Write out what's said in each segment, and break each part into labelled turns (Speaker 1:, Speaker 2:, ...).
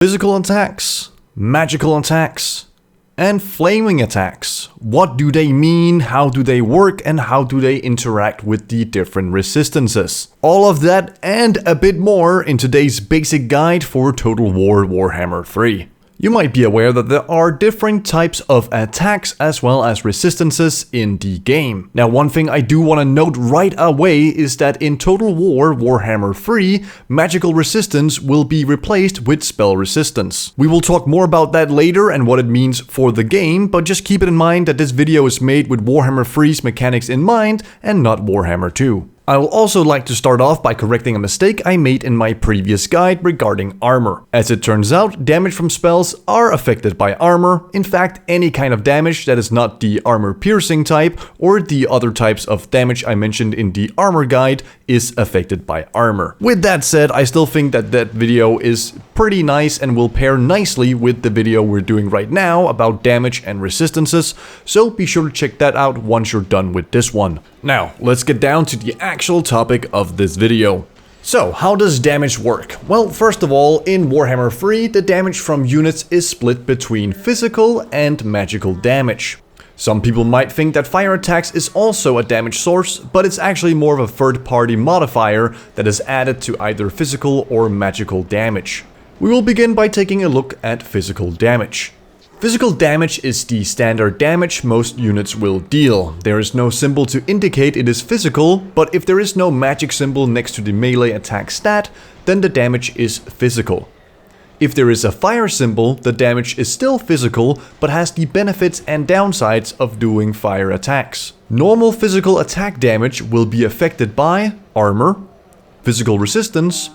Speaker 1: Physical attacks, magical attacks, and flaming attacks. What do they mean, how do they work, and how do they interact with the different resistances? All of that and a bit more in today's basic guide for Total War Warhammer 3. You might be aware that there are different types of attacks as well as resistances in the game. Now, one thing I do want to note right away is that in Total War Warhammer 3, magical resistance will be replaced with spell resistance. We will talk more about that later and what it means for the game, but just keep it in mind that this video is made with Warhammer 3's mechanics in mind and not Warhammer 2. I will also like to start off by correcting a mistake I made in my previous guide regarding armor. As it turns out, damage from spells are affected by armor. In fact, any kind of damage that is not the armor piercing type or the other types of damage I mentioned in the armor guide is affected by armor. With that said, I still think that video is pretty nice and will pair nicely with the video we're doing right now about damage and resistances, so be sure to check that out once you're done with this one. Now, let's get down to the actual topic of this video. So, how does damage work? Well, first of all, in Warhammer 3, the damage from units is split between physical and magical damage. Some people might think that fire attacks is also a damage source, but it's actually more of a third-party modifier that is added to either physical or magical damage. We will begin by taking a look at physical damage. Physical damage is the standard damage most units will deal. There is no symbol to indicate it is physical, but if there is no magic symbol next to the melee attack stat, then the damage is physical. If there is a fire symbol, the damage is still physical, but has the benefits and downsides of doing fire attacks. Normal physical attack damage will be affected by armor, physical resistance,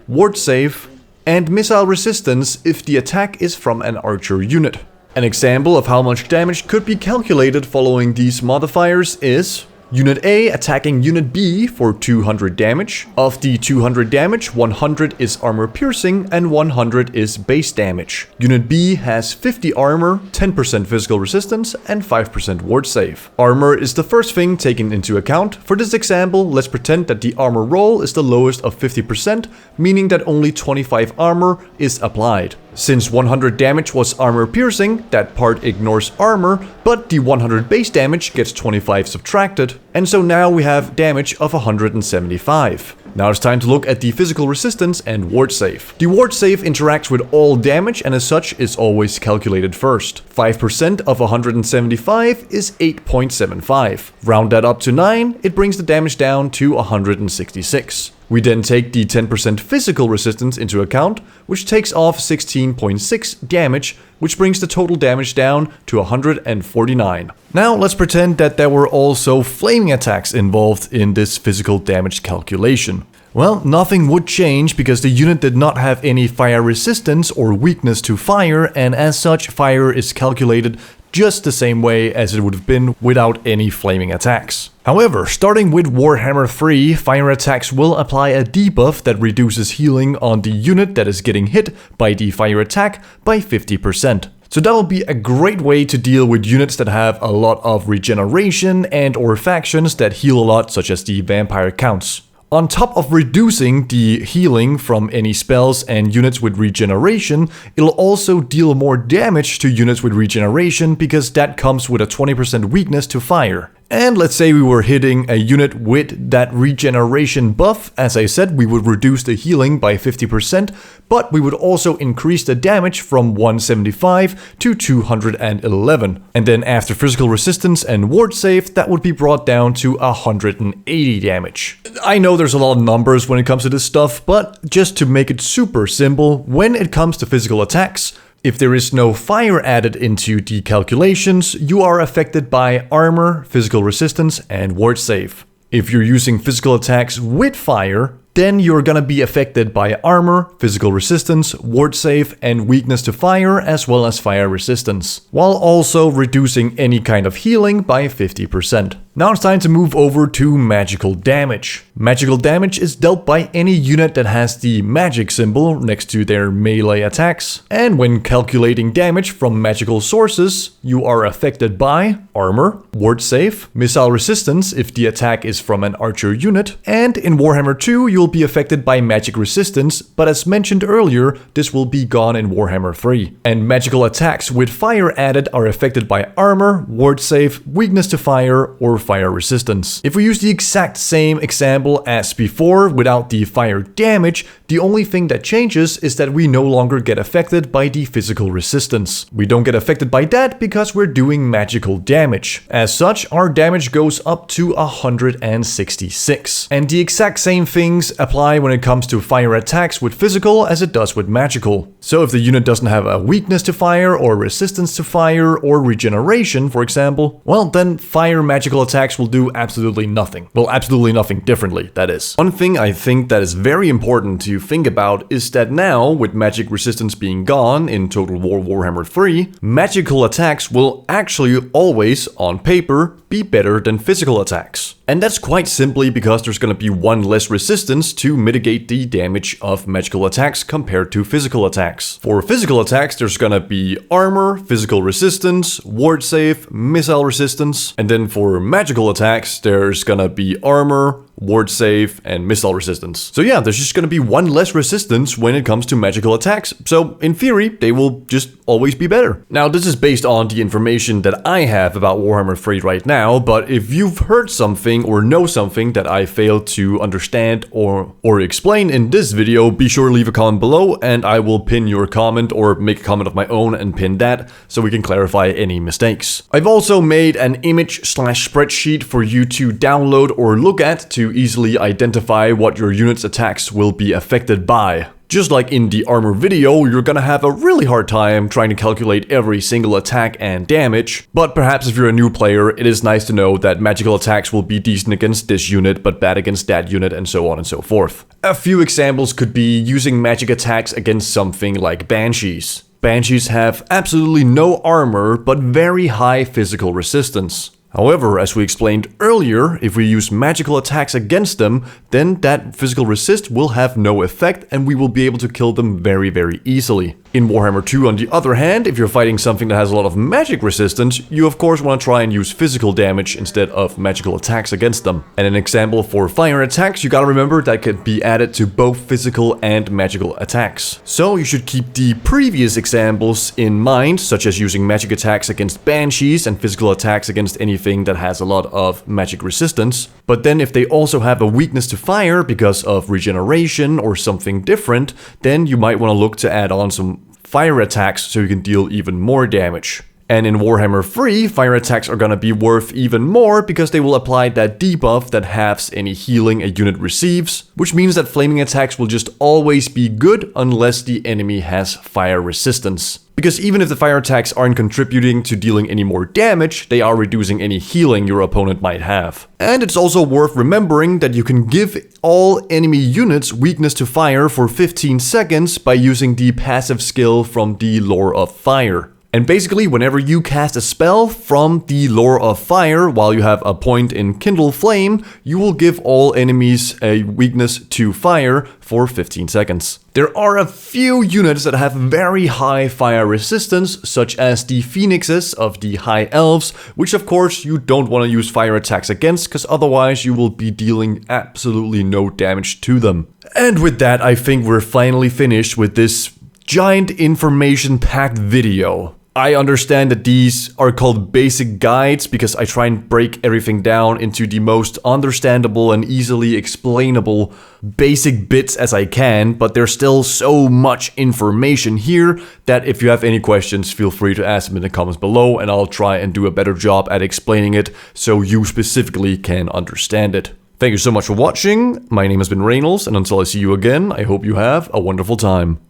Speaker 1: ward save, and missile resistance if the attack is from an archer unit. An example of how much damage could be calculated following these modifiers is Unit A attacking Unit B for 200 damage. Of the 200 damage, 100 is armor piercing and 100 is base damage. Unit B has 50 armor, 10% physical resistance and 5% ward save. Armor is the first thing taken into account. For this example, let's pretend that the armor roll is the lowest of 50%, meaning that only 25 armor is applied. Since 100 damage was armor piercing, that part ignores armor, but the 100 base damage gets 25 subtracted, and so now we have damage of 175. Now it's time to look at the physical resistance and ward save. The ward save interacts with all damage and as such is always calculated first. 5% of 175 is 8.75. Round that up to 9, it brings the damage down to 166. We then take the 10% physical resistance into account, which takes off 16.6 damage, which brings the total damage down to 149. Now let's pretend that there were also flaming attacks involved in this physical damage calculation. Well, nothing would change because the unit did not have any fire resistance or weakness to fire, and as such fire is calculated just the same way as it would have been without any flaming attacks. However, starting with Warhammer 3, fire attacks will apply a debuff that reduces healing on the unit that is getting hit by the fire attack by 50%. So that'll be a great way to deal with units that have a lot of regeneration and or factions that heal a lot, such as the vampire counts. On top of reducing the healing from any spells and units with regeneration, it'll also deal more damage to units with regeneration because that comes with a 20% weakness to fire. And let's say we were hitting a unit with that regeneration buff. As I said, we would reduce the healing by 50%, but we would also increase the damage from 175 to 211. And then after physical resistance and ward save, that would be brought down to 180 damage. I know there's a lot of numbers when it comes to this stuff, but just to make it super simple, when it comes to physical attacks, if there is no fire added into the calculations, you are affected by armor, physical resistance, and ward save. If you're using physical attacks with fire, then you're gonna be affected by armor, physical resistance, ward save, and weakness to fire, as well as fire resistance, while also reducing any kind of healing by 50%. Now it's time to move over to magical damage. Magical damage is dealt by any unit that has the magic symbol next to their melee attacks. And when calculating damage from magical sources, you are affected by armor, ward save, missile resistance if the attack is from an archer unit, and in Warhammer 2 you'll be affected by magic resistance, but as mentioned earlier, this will be gone in Warhammer 3. And magical attacks with fire added are affected by armor, ward save, weakness to fire, or fire resistance. If we use the exact same example as before without the fire damage, the only thing that changes is that we no longer get affected by the physical resistance. We don't get affected by that because we're doing magical damage. As such, our damage goes up to 166. And the exact same things apply when it comes to fire attacks with physical as it does with magical. So if the unit doesn't have a weakness to fire or resistance to fire or regeneration, for example, well then fire magical attacks will do absolutely nothing. Well, absolutely nothing differently, that is. One thing I think that is very important to think about is that now, with magic resistance being gone in Total War Warhammer 3, magical attacks will actually always, on paper, be better than physical attacks. And that's quite simply because there's gonna be one less resistance to mitigate the damage of magical attacks compared to physical attacks. For physical attacks, there's gonna be armor, physical resistance, ward save, missile resistance, and then for magical attacks, there's gonna be armor, ward save, and missile resistance. So yeah, there's just gonna be one less resistance when it comes to magical attacks, so in theory, they will just always be better. Now, this is based on the information that I have about Warhammer 3 right now, but if you've heard something or know something that I failed to understand or explain in this video, be sure to leave a comment below and I will pin your comment or make a comment of my own and pin that so we can clarify any mistakes. I've also made an image/spreadsheet for you to download or look at to easily identify what your unit's attacks will be affected by. Just like in the armor video, you're gonna have a really hard time trying to calculate every single attack and damage, but perhaps if you're a new player, it is nice to know that magical attacks will be decent against this unit, but bad against that unit, and so on and so forth. A few examples could be using magic attacks against something like Banshees. Banshees have absolutely no armor, but very high physical resistance. However, as we explained earlier, if we use magical attacks against them, then that physical resist will have no effect and we will be able to kill them very, very easily. In Warhammer 2, on the other hand, if you're fighting something that has a lot of magic resistance, you of course want to try and use physical damage instead of magical attacks against them. And an example for fire attacks, you gotta remember that could be added to both physical and magical attacks. So you should keep the previous examples in mind, such as using magic attacks against Banshees and physical attacks against anything that has a lot of magic resistance. But then if they also have a weakness to fire because of regeneration or something different, then you might want to look to add on some fire attacks so you can deal even more damage. And in Warhammer 3, fire attacks are gonna be worth even more because they will apply that debuff that halves any healing a unit receives, which means that flaming attacks will just always be good unless the enemy has fire resistance. Because even if the fire attacks aren't contributing to dealing any more damage, they are reducing any healing your opponent might have. And it's also worth remembering that you can give all enemy units weakness to fire for 15 seconds by using the passive skill from the Lore of Fire. And basically, whenever you cast a spell from the Lore of Fire while you have a point in Kindle Flame, you will give all enemies a weakness to fire for 15 seconds. There are a few units that have very high fire resistance, such as the Phoenixes of the High Elves, which of course you don't want to use fire attacks against, because otherwise you will be dealing absolutely no damage to them. And with that, I think we're finally finished with this giant information-packed video. I understand that these are called basic guides because I try and break everything down into the most understandable and easily explainable basic bits as I can, but there's still so much information here that if you have any questions, feel free to ask them in the comments below and I'll try and do a better job at explaining it so you specifically can understand it. Thank you so much for watching. My name has been Rejnols, and until I see you again, I hope you have a wonderful time.